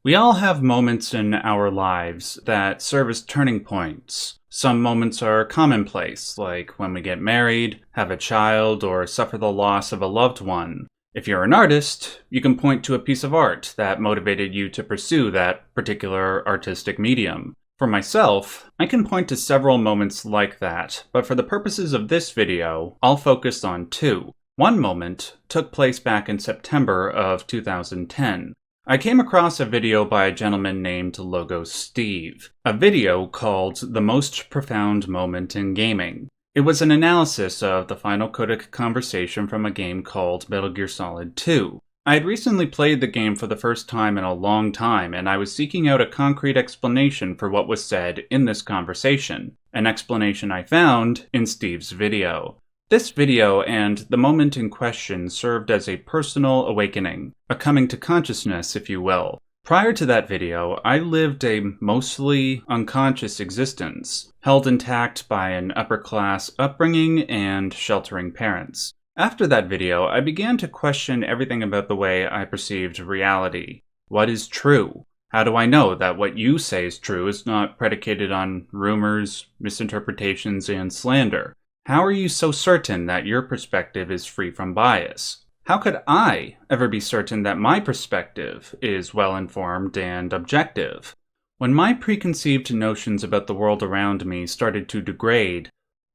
We all have moments in our lives that serve as turning points. Some moments are commonplace, like when we get married, have a child, or suffer the loss of a loved one. If you're an artist, you can point to a piece of art that motivated you to pursue that particular artistic medium. For myself, I can point to several moments like that, but for the purposes of this video, I'll focus on two. One moment took place back in September of 2010. I came across a video by a gentleman named Logo Steve, a video called The Most Profound Moment in Gaming. It was an analysis of the final codec conversation from a game called Metal Gear Solid 2. I had recently played the game for the first time in a long time, and I was seeking out a concrete explanation for what was said in this conversation, an explanation I found in Steve's video. This video and the moment in question served as a personal awakening, a coming to consciousness, if you will. Prior to that video, I lived a mostly unconscious existence, held intact by an upper-class upbringing and sheltering parents. After that video, I began to question everything about the way I perceived reality. What is true? How do I know that what you say is true is not predicated on rumors, misinterpretations, and slander? How are you so certain that your perspective is free from bias? How could I ever be certain that my perspective is well-informed and objective? When my preconceived notions about the world around me started to degrade,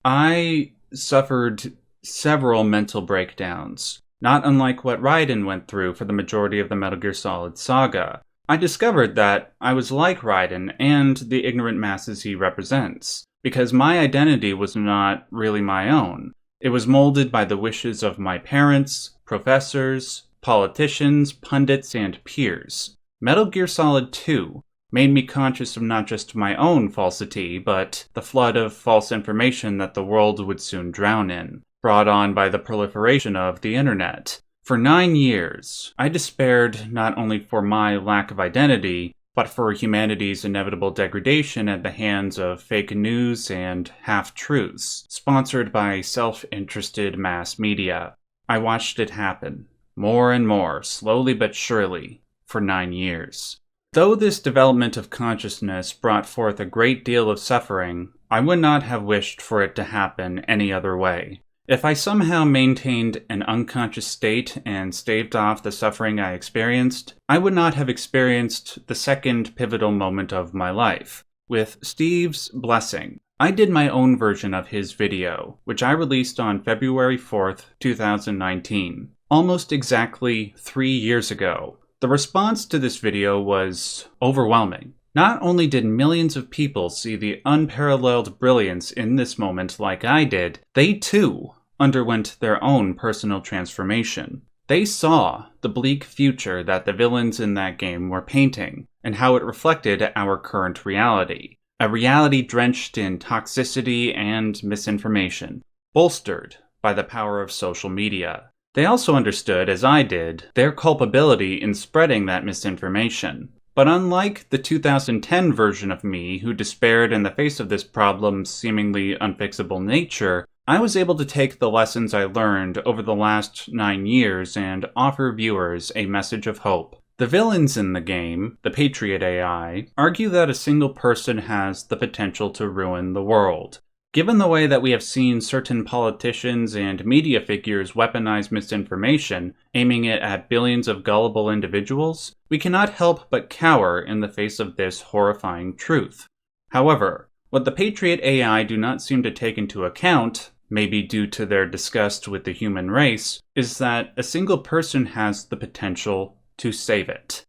I suffered several mental breakdowns, not unlike what Raiden went through for the majority of the Metal Gear Solid saga. I discovered that I was like Raiden and the ignorant masses he represents, because my identity was not really my own. It was molded by the wishes of my parents, professors, politicians, pundits, and peers. Metal Gear Solid 2 made me conscious of not just my own falsity, but the flood of false information that the world would soon drown in, brought on by the proliferation of the internet. For 9 years, I despaired not only for my lack of identity, but for humanity's inevitable degradation at the hands of fake news and half-truths, sponsored by self-interested mass media. I watched it happen, more and more, slowly but surely, for 9 years. Though this development of consciousness brought forth a great deal of suffering, I would not have wished for it to happen any other way. If I somehow maintained an unconscious state and staved off the suffering I experienced, I would not have experienced the second pivotal moment of my life. With Steve's blessing, I did my own version of his video, which I released on February 4th, 2019, almost exactly 3 years ago. The response to this video was overwhelming. Not only did millions of people see the unparalleled brilliance in this moment like I did, they too underwent their own personal transformation. They saw the bleak future that the villains in that game were painting, and how it reflected our current reality. A reality drenched in toxicity and misinformation, bolstered by the power of social media. They also understood, as I did, their culpability in spreading that misinformation. But unlike the 2010 version of me who despaired in the face of this problem's seemingly unfixable nature, I was able to take the lessons I learned over the last 9 years and offer viewers a message of hope. The villains in the game, the Patriot AI, argue that a single person has the potential to ruin the world. Given the way that we have seen certain politicians and media figures weaponize misinformation, aiming it at billions of gullible individuals, we cannot help but cower in the face of this horrifying truth. However, what the Patriot AI do not seem to take into account, maybe due to their disgust with the human race, is that a single person has the potential to save it.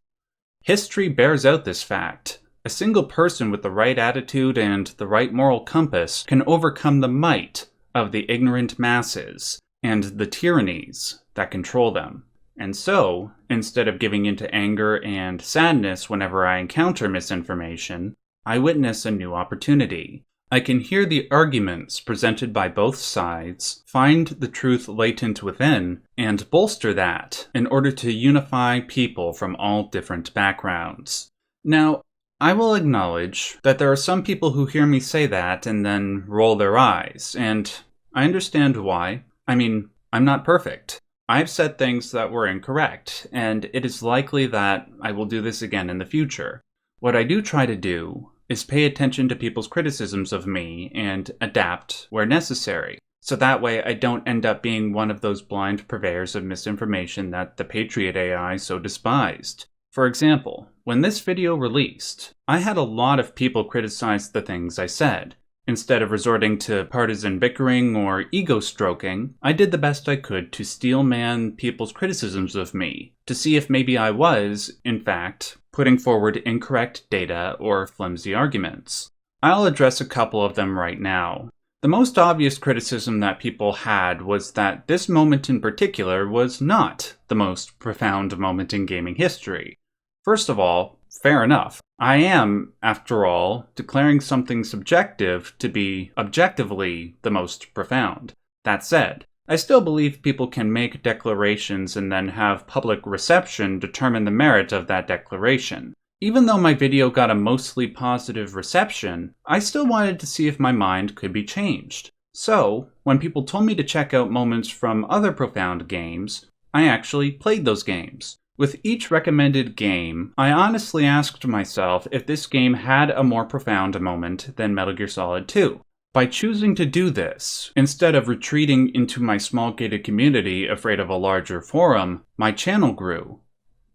History bears out this fact. A single person with the right attitude and the right moral compass can overcome the might of the ignorant masses and the tyrannies that control them. And so, instead of giving into anger and sadness whenever I encounter misinformation, I witness a new opportunity. I can hear the arguments presented by both sides, find the truth latent within, and bolster that in order to unify people from all different backgrounds. Now, I will acknowledge that there are some people who hear me say that and then roll their eyes, and I understand why. I mean, I'm not perfect. I've said things that were incorrect, and it is likely that I will do this again in the future. What I do try to do is pay attention to people's criticisms of me and adapt where necessary. So that way I don't end up being one of those blind purveyors of misinformation that the Patriot AI so despised. For example, when this video released, I had a lot of people criticize the things I said. Instead of resorting to partisan bickering or ego stroking, I did the best I could to steelman people's criticisms of me, to see if maybe I was, in fact, putting forward incorrect data or flimsy arguments. I'll address a couple of them right now. The most obvious criticism that people had was that this moment in particular was not the most profound moment in gaming history. First of all, fair enough. I am, after all, declaring something subjective to be objectively the most profound. That said, I still believe people can make declarations and then have public reception determine the merit of that declaration. Even though my video got a mostly positive reception, I still wanted to see if my mind could be changed. So, when people told me to check out moments from other profound games, I actually played those games. With each recommended game, I honestly asked myself if this game had a more profound moment than Metal Gear Solid 2. By choosing to do this, instead of retreating into my small gated community afraid of a larger forum, my channel grew.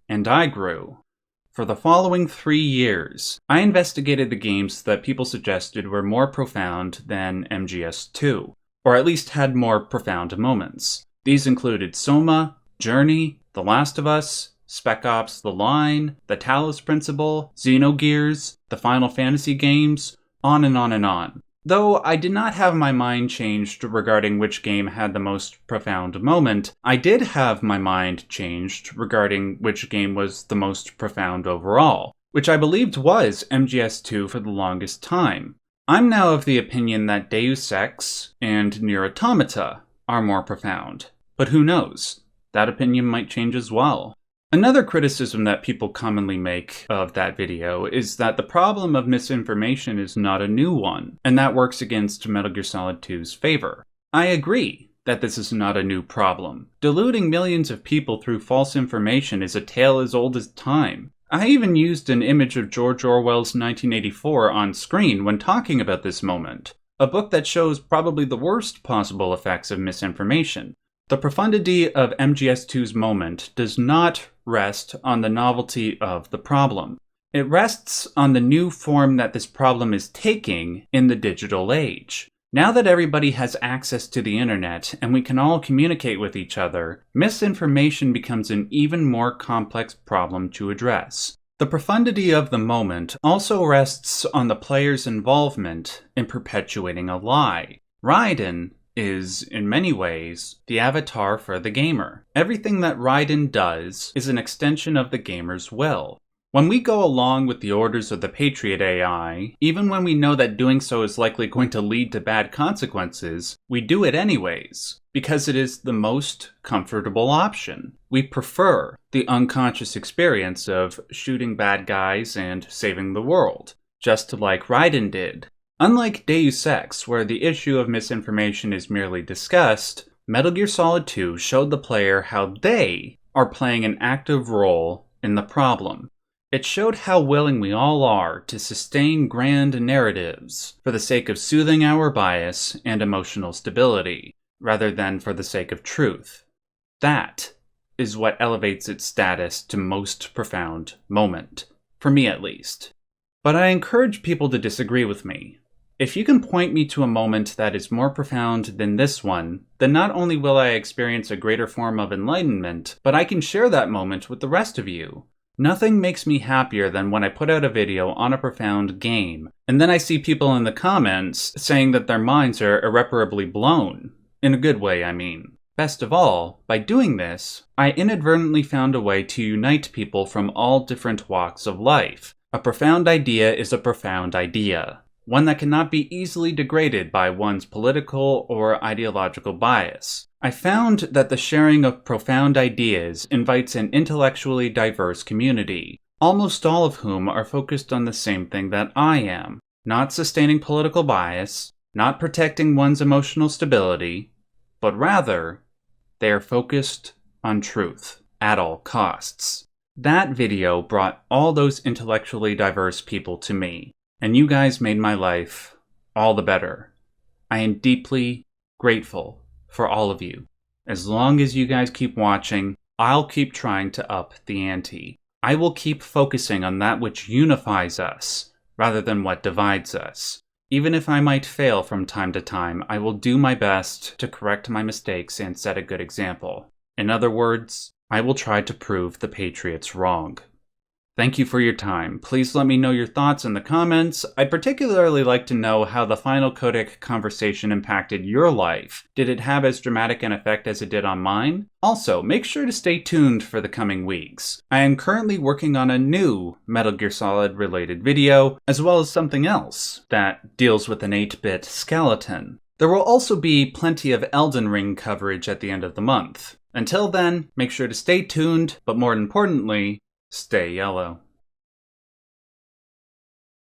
And I grew. For the following 3 years, I investigated the games that people suggested were more profound than MGS2, or at least had more profound moments. These included Soma, Journey, The Last of Us, Spec Ops The Line, The Talos Principle, Xenogears, the Final Fantasy games, on and on and on. Though I did not have my mind changed regarding which game had the most profound moment, I did have my mind changed regarding which game was the most profound overall, which I believed was MGS2 for the longest time. I'm now of the opinion that Deus Ex and Nier Automata are more profound, but who knows? That opinion might change as well. Another criticism that people commonly make of that video is that the problem of misinformation is not a new one, and that works against Metal Gear Solid 2's favor. I agree that this is not a new problem. Deluding millions of people through false information is a tale as old as time. I even used an image of George Orwell's 1984 on screen when talking about this moment, a book that shows probably the worst possible effects of misinformation. The profundity of MGS2's moment does not rest on the novelty of the problem. It rests on the new form that this problem is taking in the digital age. Now that everybody has access to the internet and we can all communicate with each other, misinformation becomes an even more complex problem to address. The profundity of the moment also rests on the player's involvement in perpetuating a lie. Raiden is, in many ways, the avatar for the gamer. Everything that Raiden does is an extension of the gamer's will. When we go along with the orders of the Patriot AI, even when we know that doing so is likely going to lead to bad consequences, we do it anyways, because it is the most comfortable option. We prefer the unconscious experience of shooting bad guys and saving the world, just like Raiden did. Unlike Deus Ex, where the issue of misinformation is merely discussed, Metal Gear Solid 2 showed the player how they are playing an active role in the problem. It showed how willing we all are to sustain grand narratives for the sake of soothing our bias and emotional stability, rather than for the sake of truth. That is what elevates its status to most profound moment, for me at least. But I encourage people to disagree with me. If you can point me to a moment that is more profound than this one, then not only will I experience a greater form of enlightenment, but I can share that moment with the rest of you. Nothing makes me happier than when I put out a video on a profound game, and then I see people in the comments saying that their minds are irreparably blown. In a good way, I mean. Best of all, by doing this, I inadvertently found a way to unite people from all different walks of life. A profound idea is a profound idea. One that cannot be easily degraded by one's political or ideological bias. I found that the sharing of profound ideas invites an intellectually diverse community, almost all of whom are focused on the same thing that I am, not sustaining political bias, not protecting one's emotional stability, but rather, they are focused on truth at all costs. That video brought all those intellectually diverse people to me, and you guys made my life all the better. I am deeply grateful for all of you. As long as you guys keep watching, I'll keep trying to up the ante. I will keep focusing on that which unifies us, rather than what divides us. Even if I might fail from time to time, I will do my best to correct my mistakes and set a good example. In other words, I will try to prove the Patriots wrong. Thank you for your time. Please let me know your thoughts in the comments. I'd particularly like to know how the final codec conversation impacted your life. Did it have as dramatic an effect as it did on mine? Also, make sure to stay tuned for the coming weeks. I am currently working on a new Metal Gear Solid related video, as well as something else that deals with an 8-bit skeleton. There will also be plenty of Elden Ring coverage at the end of the month. Until then, make sure to stay tuned, but more importantly, stay yellow.